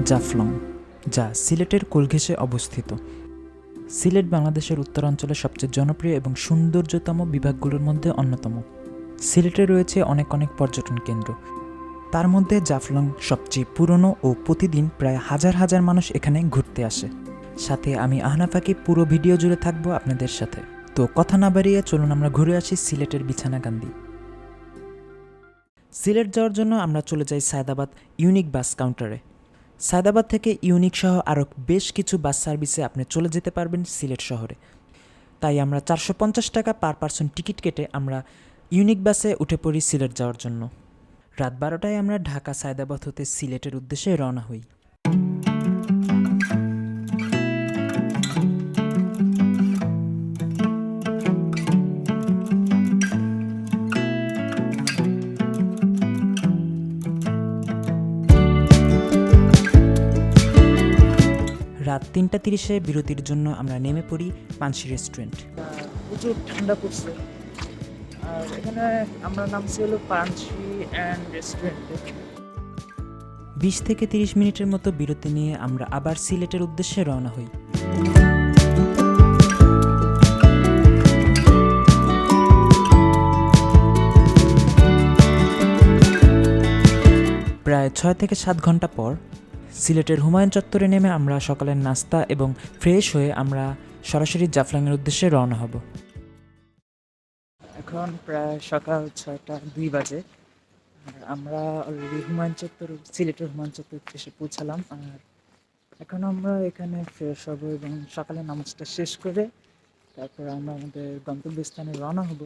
জাফলং, যা সিলেটের কোল ঘেঁষে অবস্থিত। সিলেট বাংলাদেশের উত্তরাঞ্চলের সবচেয়ে জনপ্রিয় এবং সৌন্দর্যতম বিভাগগুলোর মধ্যে অন্যতম। সিলেটে রয়েছে অনেক পর্যটন কেন্দ্র, তার মধ্যে জাফলং সবচেয়ে পুরনো ও প্রতিদিন প্রায় হাজার হাজার মানুষ এখানে ঘুরতে আসে। সাথে আমি আহনাফ আকিফ পুরো ভিডিও জুড়ে থাকবো আপনাদের সাথে। তো কথা না বাড়িয়ে চলুন আমরা ঘুরে আসি সিলেটের বিছানাকান্দি। সিলেট যাওয়ার জন্য আমরা চলে যাই সায়দাবাদ ইউনিক বাস কাউন্টারে। সায়দাবাদ থেকে ইউনিক সহ আরও বেশ কিছু বাস সার্ভিসে আপনি চলে যেতে পারবেন সিলেট শহরে। তাই আমরা 450 টাকা পার পারসন টিকিট কেটে আমরা ইউনিক বাসে উঠে পড়ি সিলেট যাওয়ার জন্য। রাত 12টায় আমরা ঢাকা সায়দাবাদ হতে সিলেটের উদ্দেশ্যে রওনা হই। রাত 3:30-এ বিরতির জন্য আমরা নেমে পড়ি পানসি রেস্টুরেন্ট। প্রচুর ঠান্ডা পড়ছে, আর এখানে আমরা নামছি হলো পানসি অ্যান্ড রেস্টুরেন্টে। 20 থেকে 30 মিনিটের মতো বিরতি নিয়ে আমরা আবার সিলেটের উদ্দেশ্যে রওনা হই। প্রায় 6 থেকে 7 ঘন্টা পর সিলেটের হুমায়ুন চত্বরে নেমে আমরা সকালের নাস্তা এবং ফ্রেশ হয়ে আমরা সরাসরি জাফলংয়ের উদ্দেশ্যে রওনা হব। এখন প্রায় সকাল 6:02 বাজে, আর আমরা অলরেডি সিলেটের হুমায়ুন চত্বর এসে পৌঁছালাম। আর এখন আমরা এখানে ফ্রেশ হব এবং সকালের নামাজটা শেষ করে তারপর আমরা আমাদের গন্তব্যস্থানে রওনা হব।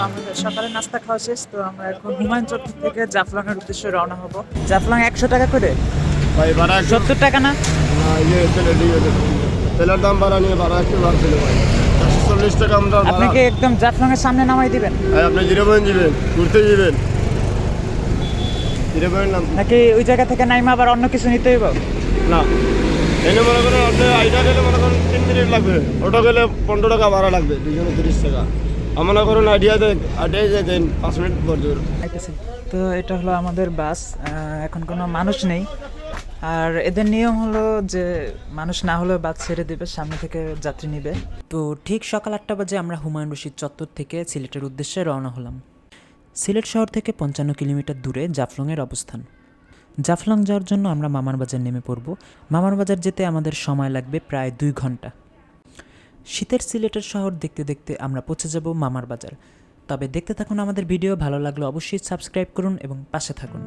আমাদের সকালে নাস্তা খাওয়া শেষ, তো আমরা এখন হুমায়ুন চত্বর থেকে জাফলংয়ের উদ্দেশ্যে রওনা হব। জাফলং 100 টাকা করে ভাই ভাড়া 70 টাকা না? তেলের দাম বাড়া নিয়ে ভাড়া একটু বাড়ছিল ভাই, 140 টাকা আমরা। আপনাকে একদম জাফলং এর সামনে নামাই দিবেন? ভাই আপনি জিরো পয়েন্ট যাবেন, ঘুরতে যাবেন জিরো পয়েন্ট নাম নাকি ওই জায়গা থেকে নাইমা আবার অন্য কিছু নিতে হইব? না, এনে মনে করেন আপনি আইটা গেলে মনে করেন 3 মিনিট লাগবে, অটো গেলে 15 টাকা ভাড়া লাগবে, দুজনে 30 টাকা। মনে করুন আইডিয়াতে 5 মিনিট পর্যন্ত। তো এটা হলো আমাদের বাস, এখন কোনো মানুষ নেই। আর এদের নিয়ম হলো যে মানুষ না হলেও বাস ছেড়ে দেবে, সামনে থেকে যাত্রী নিবে। তো ঠিক সকাল 8টা বাজে আমরা হুমায়ুন রশিদ চত্বর থেকে সিলেটের উদ্দেশ্যে রওনা হলাম। সিলেট শহর থেকে 55 কিলোমিটার দূরে জাফলংয়ের অবস্থান। জাফলং যাওয়ার জন্য আমরা মামার বাজার নেমে পড়ব। মামার বাজার যেতে আমাদের সময় লাগবে প্রায় 2 ঘন্টা। শীতের সিলেটের শহর দেখতে দেখতে আমরা পৌঁছে যাব মামার বাজার। তবে দেখতে থাকুন আমাদের ভিডিও, ভালো লাগলে অবশ্যই সাবস্ক্রাইব করুন এবং পাশে থাকুন।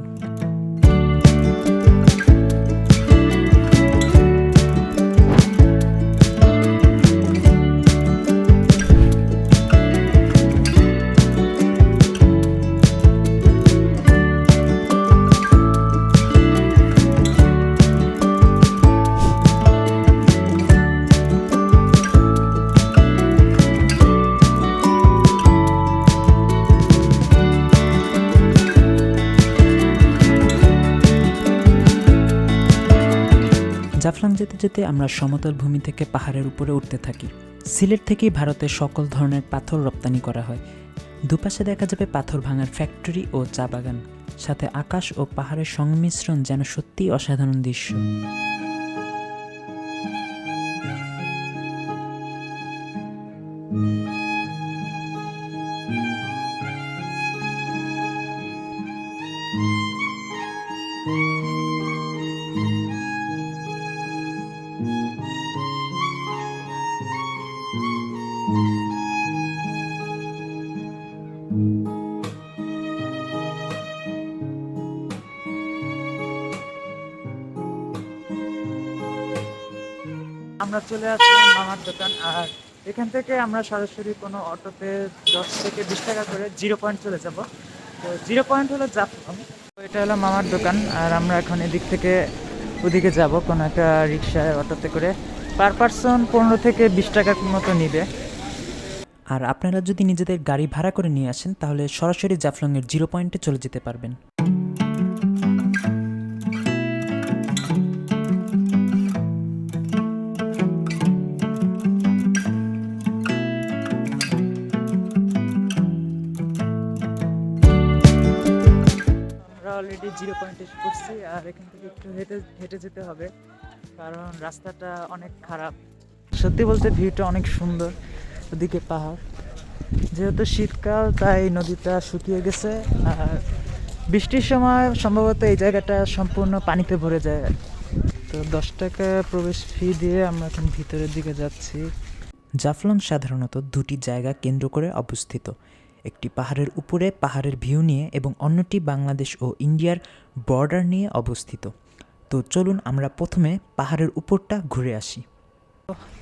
জাফলং যেতে যেতে আমরা সমতল ভূমি থেকে পাহাড়ের উপরে উঠতে থাকি। সিলেট থেকেই ভারতের সকল ধরনের পাথর রপ্তানি করা হয়। দুপাশে দেখা যাবে পাথর ভাঙার ফ্যাক্টরি ও চা বাগান, সাথে আকাশ ও পাহাড়ের সংমিশ্রণ যেন সত্যিই অসাধারণ দৃশ্য। আমরা চলে আসলাম মামার দোকান, আর এখান থেকে আমরা সরাসরি কোনো অটোতে 10 থেকে 20 টাকা করে 0 পয়েন্ট চলে যাব। তো 0 পয়েন্ট হলো জাফলং। তো এটা হলো মামার দোকান, আর আমরা এখন এদিক থেকে ওদিকে যাব কোনো একটা রিক্সায় অটোতে করে। পার পারসন 15 থেকে 20 টাকার মতো নিবে। আর আপনারা যদি নিজেদের গাড়ি ভাড়া করে নিয়ে আসেন তাহলে সরাসরি জাফলংয়ের 0 পয়েন্টে চলে যেতে পারবেন। জিরো পয়েন্টে এসে পড়ছি, আর এখান থেকে একটু হেঁটে হেঁটে যেতে হবে কারণ রাস্তাটা অনেক খারাপ। সত্যি বলতে ভিউটা অনেক সুন্দর, ওদিকে পাহাড়, যেহেতু শীতকাল তাই নদীটা শুকিয়ে গেছে, আর বৃষ্টির সময় সম্ভবত এই জায়গাটা সম্পূর্ণ পানিতে ভরে যায়। তো 10 টাকা প্রবেশ ফি দিয়ে আমরা এখন ভিতরের দিকে যাচ্ছি। জাফলং সাধারণত দুটি জায়গা কেন্দ্র করে অবস্থিত, একটি পাহাড়ের উপরে পাহাড়ের ভিউ নিয়ে এবং অন্যটি বাংলাদেশ ও ইন্ডিয়ার বর্ডার নিয়ে অবস্থিত। তো চলুন আমরা প্রথমে পাহাড়ের উপরটা ঘুরে আসি।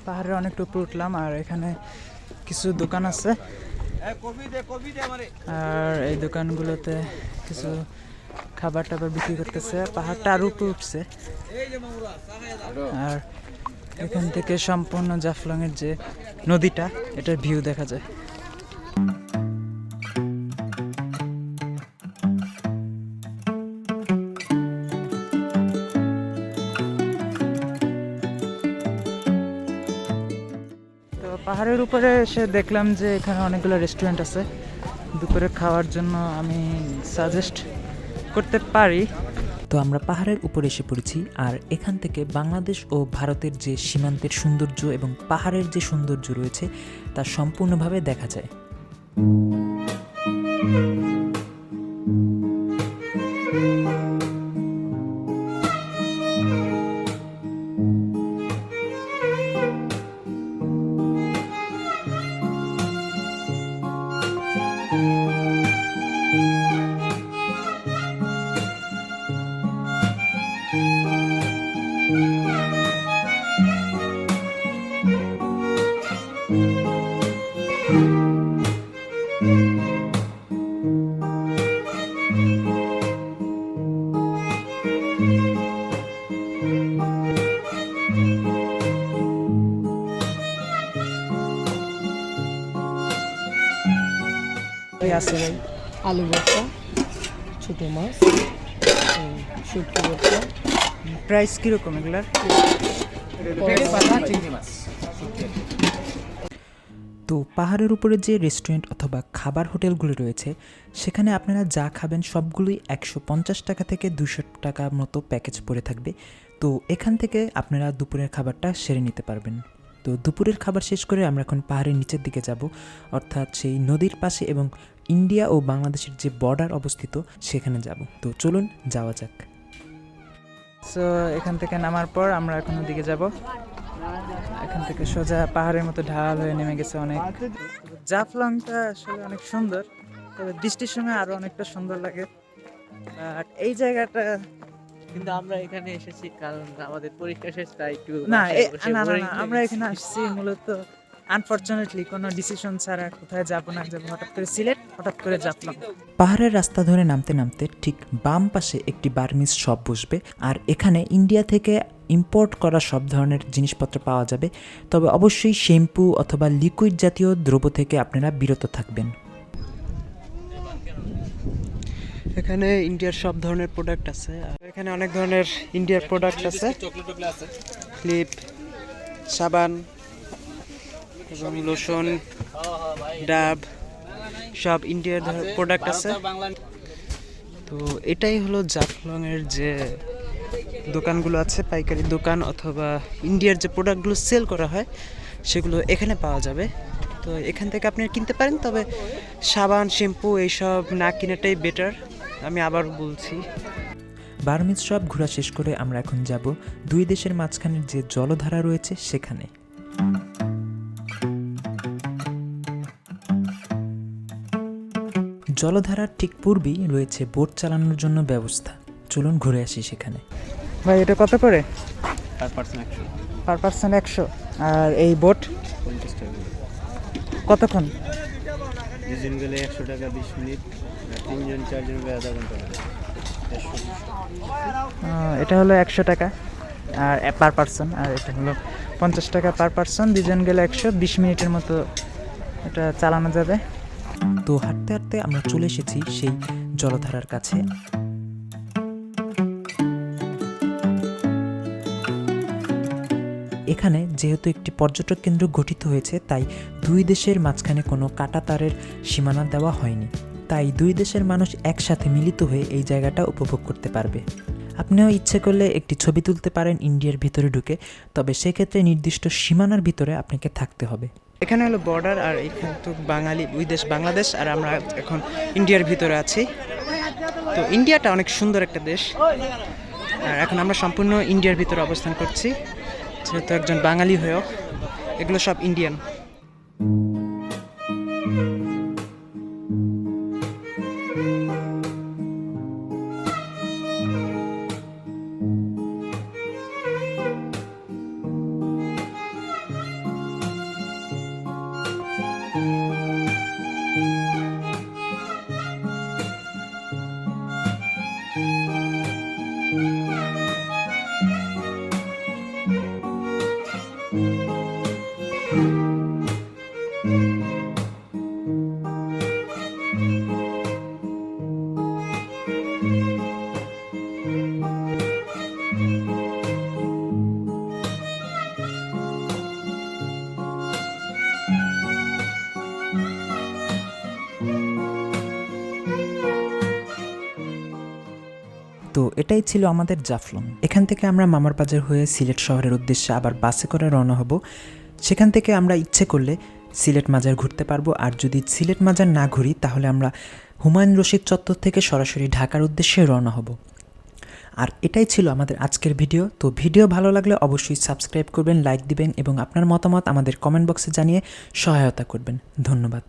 পাহাড়ের অনেকটা উপরে উঠলাম, আর এখানে কিছু দোকান আছে, আর এই দোকানগুলোতে কিছু খাবার টাবার বিক্রি করতেছে। পাহাড়টা আরও উপরে উঠছে, আর এখান থেকে সম্পূর্ণ জাফলংয়ের যে নদীটা, এটার ভিউ দেখা যায়। তো পাহাড়ের উপরে এসে দেখলাম যে এখানে অনেকগুলো রেস্টুরেন্ট আছে, দুপুরে খাওয়ার জন্য আমি সাজেস্ট করতে পারি। তো আমরা পাহাড়ের উপরে এসে পড়েছি, আর এখান থেকে বাংলাদেশ ও ভারতের যে সীমান্তের সৌন্দর্য এবং পাহাড়ের যে সৌন্দর্য রয়েছে তা সম্পূর্ণভাবে দেখা যায়। এই আছে ভাই, আলু ভর্তা, ছোটো মাছ, শুটকি ভর্তা, প্রাইস কীরকম এগুলার? চিংড়ি মাছ। তো পাহাড়ের উপরে যে রেস্টুরেন্ট অথবা খাবার হোটেলগুলো রয়েছে সেখানে আপনারা যা খাবেন সবগুলোই 150 টাকা থেকে 200 টাকার মতো প্যাকেজ পড়ে থাকবে। তো এখান থেকে আপনারা দুপুরের খাবারটা সেরে নিতে পারবেন। তো দুপুরের খাবার শেষ করে আমরা এখন পাহাড়ের নিচের দিকে যাব, অর্থাৎ সেই নদীর পাশে এবং ইন্ডিয়া ও বাংলাদেশের যে বর্ডার অবস্থিত সেখানে যাব। তো চলুন যাওয়া যাক। সো এখান থেকে নামার পর আমরা এখন ওদিকে যাব। এখান থেকে সোজা পাহাড়ের মতো ঢাল হয়ে নেমে গেছে অনেক। জাফলংটা আসলে অনেক সুন্দর, তবে বৃষ্টির সময় আরো অনেকটা সুন্দর লাগে। বাট এই জায়গাটা কিন্তু আমরা এখানে এসেছি কারণ আমাদের পরীক্ষা শেষ, তাই একটু না বাসায় বসে না না boring না, আমরা লেগেছে। এখানে আসছি মূলত আনফরচুনেটলি কোনো ডিসিশন ছাড়া, কোথায় যাবো না যাবো, হঠাৎ করে সিলেট, হঠাৎ করে জাফলং। পাহাড়ের রাস্তা ধরে নামতে নামতে ঠিক বাম পাশে একটি বার্মিজ শপ বসবে, আর এখানে ইন্ডিয়া থেকে ইম্পোর্ট করা সব ধরনের জিনিসপত্র পাওয়া যাবে, তবে অবশ্যই শ্যাম্পু অথবা লিকুইড জাতীয় দ্রব্য থেকে আপনারা বিরত থাকবেন। এখানে ইন্ডিয়ার সব ধরনের প্রোডাক্ট আছে, আর এখানে অনেক ধরনের ইন্ডিয়ার প্রোডাক্ট আছে, ক্লিপ, সাবান এবং লোশন, ডাব, সব ইন্ডিয়ার প্রোডাক্ট আছে। তো এটাই হলো জাফলংয়ের যে দোকানগুলো আছে, পাইকারি দোকান অথবা ইন্ডিয়ার যে প্রোডাক্টগুলো সেল করা হয় সেগুলো এখানে পাওয়া যাবে। তো এখান থেকে আপনি কিনতে পারেন, তবে সাবান, শ্যাম্পু এইসব না কিনাটাই বেটার, আমি আবার বলছি। বার্মিজ শপ ঘোরা শেষ করে আমরা এখন যাব দুই দেশের মাঝখানের যে জলধারা রয়েছে সেখানে। জলধারার ঠিক পূর্বেই রয়েছে বোট চালানোর জন্য ব্যবস্থা, চলুন ঘুরে আসি সেখানে। ভাই এটা কত করে? Per person 100। Per person 100। আর এই বোট 50 টাকা। কতক্ষণ? দুজন গেলে 100 টাকা 20 মিনিট, আর তিনজন চারজন গেলে আধা ঘন্টা লাগে। এটা হলো 100 টাকা আর পার পার্সন, আর এটা হলো 50 টাকা পার পার্সন। দুজন গেলে 120 মিনিটের মতো এটা চালানো যাবে। তো হাঁটতে হাঁটতে আমরা চলে এসেছি সেই জলধারার কাছে। এখানে যেহেতু একটি পর্যটক কেন্দ্র গঠিত হয়েছে, তাই দুই দেশের মাঝখানে কোনো কাঁটা তারের সীমানা দেওয়া হয়নি। তাই দুই দেশের মানুষ একসাথে মিলিত হয়ে এই জায়গাটা উপভোগ করতে পারবে। আপনিও ইচ্ছে করলে একটি ছবি তুলতে পারেন ইন্ডিয়ার ভিতরে ঢুকে, তবে সেক্ষেত্রে নির্দিষ্ট সীমানার ভিতরে আপনাকে থাকতে হবে। এখানে হলো বর্ডার, আর এখানে তো বাঙালি, ওই দেশ বাংলাদেশ, আর আমরা এখন ইন্ডিয়ার ভিতরে আছি। তো ইন্ডিয়াটা অনেক সুন্দর একটা দেশ, আর এখন আমরা সম্পূর্ণ ইন্ডিয়ার ভিতরে অবস্থান করছি, যেহেতু একজন বাঙালি হয়েও। এগুলো সব ইন্ডিয়ান। তো এটাই ছিল আমাদের জাফলং। এখান থেকে আমরা মামার বাজার হয়ে সিলেট শহরের উদ্দেশ্যে আবার বাসে করে রওনা হব। সেখান থেকে আমরা ইচ্ছে করলে সিলেট মাজার ঘুরতে পারবো, আর যদি সিলেট মাজার না ঘুরি তাহলে আমরা হুমায়ুন রশিদ চত্বর থেকে সরাসরি ঢাকার উদ্দেশ্যে রওনা হব। আর এটাই ছিল আমাদের আজকের ভিডিও। তো ভিডিও ভালো লাগলে অবশ্যই সাবস্ক্রাইব করবেন, লাইক দিবেন এবং আপনার মতামত আমাদের কমেন্ট বক্সে জানিয়ে সহায়তা করবেন। ধন্যবাদ।